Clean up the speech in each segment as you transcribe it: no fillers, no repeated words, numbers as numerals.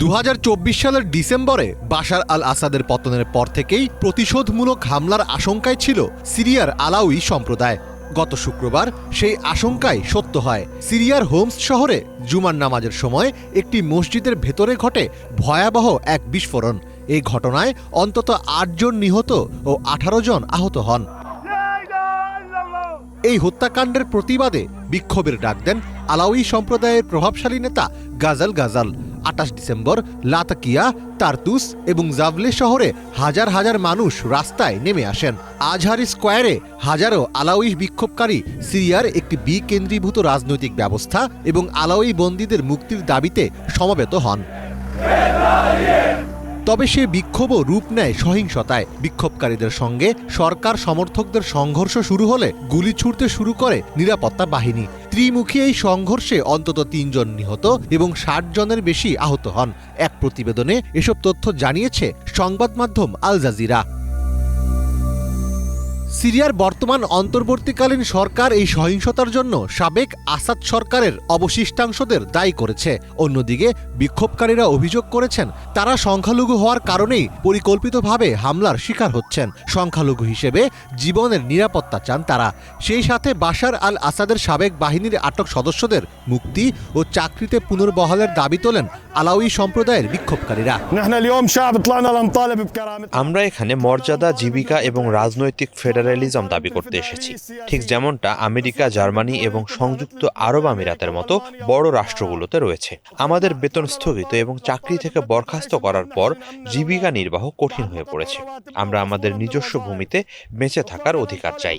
2024 সালের ডিসেম্বরে বাশার আল আসাদের পতনের পর থেকেই প্রতিশোধমূলক হামলার আশঙ্কায় ছিল সিরিয়ার আলাউই সম্প্রদায়। গত শুক্রবার সেই আশঙ্কাই সত্য হয়। সিরিয়ার হোমস শহরে জুমার নামাজের সময় একটি মসজিদের ভেতরে ঘটে ভয়াবহ এক বিস্ফোরণ। এই ঘটনায় অন্তত 8 জন নিহত ও 18 জন আহত হন। এই হত্যাকাণ্ডের প্রতিবাদে বিক্ষোভের ডাক দেন আলাউই সম্প্রদায়ের প্রভাবশালী নেতা Ghazal Ghazal. 28 December Latakia, Tartus এবং জাভলে শহরে হাজার হাজার মানুষ রাস্তায় নেমে আসেন। আজহারি স্কোয়ারে হাজারো আলাউই বিক্ষোভকারী সিরিয়ার একটি বিকেন্দ্রীভূত রাজনৈতিক ব্যবস্থা এবং আলাউই বন্দীদের মুক্তির দাবিতে সমবেত হন। তবে সে বিক্ষোভও রূপ নেয় সহিংসতায়। বিক্ষোভকারীদের সঙ্গে সরকার সমর্থকদের সংঘর্ষ শুরু হলে গুলি ছুড়তে শুরু করে নিরাপত্তা বাহিনী। ত্রিমুখী এই সংঘর্ষে অন্তত 3 জন নিহত এবং 60 জনের বেশি আহত হন। এক প্রতিবেদনে এসব তথ্য জানিয়েছে সংবাদ মাধ্যম আল জাজিরা। সিরিয়ার বর্তমান অন্তর্বর্তীকালীন সরকার এই সহিংসতার জন্য সাবেক আসাদ সরকারের অবশিষ্টাংশদের দায়ী করেছে। অন্যদিকে বিক্ষোভকারীরা অভিযোগ করেছেন তারা সংখ্যালঘু হওয়ার কারণেই পরিকল্পিতভাবে হামলার শিকার হচ্ছেন। সংখ্যালঘু হিসেবে জীবনের নিরাপত্তা চান তারা। সেই সাথে বাশার আল আসাদের সাবেক বাহিনীর আটক সদস্যদের মুক্তি ও চাকরিতে পুনর্বহালের দাবি তোলেন আলাউই সম্প্রদায়ের বিক্ষোভকারীরা। আমরা এখানে মর্যাদা, জীবিকা এবং রাজনৈতিক ফেডারেলিজম দাবি করতে এসেছি, ঠিক যেমনটা আমেরিকা, জার্মানি এবং সংযুক্ত আরব আমিরাতের মতো বড় রাষ্ট্রগুলোতে রয়েছে। আমাদের বেতন স্থগিত এবং চাকরি থেকে বরখাস্ত করার পর জীবিকা নির্বাহ কঠিন হয়ে পড়েছে। আমরা আমাদের নিজস্ব ভূমিতে বেঁচে থাকার অধিকার চাই।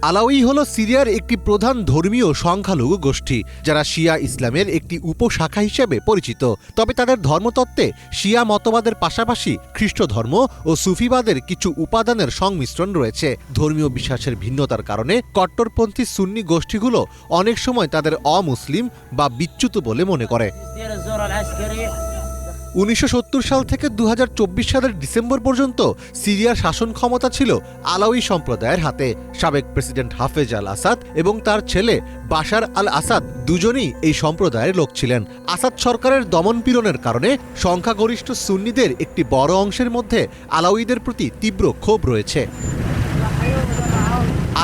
আলাউই হলো সিরিয়ার একটি প্রধান ধর্মীয় সংখ্যালঘু গোষ্ঠী, যারা শিয়া ইসলামের একটি উপশাখা হিসেবে পরিচিত। তবে তাদের ধর্মতত্ত্বে শিয়া মতবাদের পাশাপাশি খ্রিস্ট ধর্ম ও সুফিবাদের কিছু উপাদানের সংমিশ্রণ রয়েছে। ধর্মীয় বিশ্বাসের ভিন্নতার কারণে কট্টরপন্থী সুন্নি গোষ্ঠীগুলো অনেক সময় তাদের অমুসলিম বা বিচ্যুত বলে মনে করে। 1970 সাল থেকে 2024 সালের ডিসেম্বর পর্যন্ত সিরিয়ার শাসন ক্ষমতা ছিল আলাউই সম্প্রদায়ের হাতে। সাবেক প্রেসিডেন্ট হাফেজ আল আসাদ এবং তার ছেলে বাশার আল আসাদ দুজনেই এই সম্প্রদায়ের লোক ছিলেন। আসাদ সরকারের দমনপীড়নের কারণে সংখ্যাগরিষ্ঠ সুন্নিদের একটি বড় অংশের মধ্যে আলাউইদের প্রতি তীব্র ক্ষোভ রয়েছে।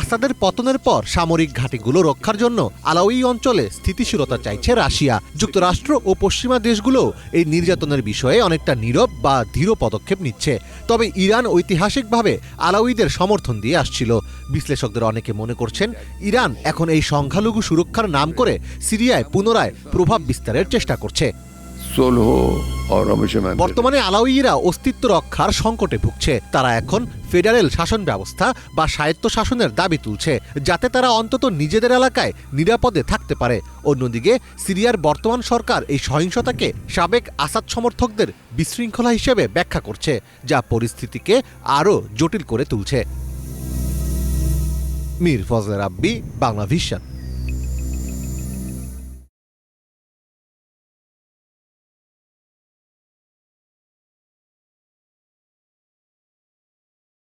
আসাদের পতনের পর সামরিক ঘাঁটিগুলো রক্ষার জন্য আলাউই অঞ্চলে স্থিতিশীলতা চাইছে রাশিয়া। যুক্তরাষ্ট্র ও পশ্চিমা দেশগুলো এই নির্যাতনের বিষয়ে অনেকটা নীরব বা ধীর পদক্ষেপ নিচ্ছে। তবে ইরান ঐতিহাসিকভাবে আলাউইদের সমর্থন দিয়ে আসছিল। বিশ্লেষকদের অনেকে মনে করছেন ইরান এখন এই সংখ্যালঘু সুরক্ষার নাম করে সিরিয়ায় পুনরায় প্রভাব বিস্তারের চেষ্টা করছে। বর্তমানে আলাউইরা অস্তিত্ব রক্ষার সংকটে ভুগছে। তারা এখন ফেডারেল শাসন ব্যবস্থা বা স্বায়ত্ত শাসনের দাবি তুলছে, যাতে তারা অন্তত নিজেদের এলাকায় নিরাপদে থাকতে পারে। অন্যদিকে সিরিয়ার বর্তমান সরকার এই সহিংসতাকে সাবেক আসাদ সমর্থকদের বিশৃঙ্খলা হিসেবে ব্যাখ্যা করছে, যা পরিস্থিতিকে আরও জটিল করে তুলছে। মীর ফজলে রাব্বি, বাংলা ভিশন।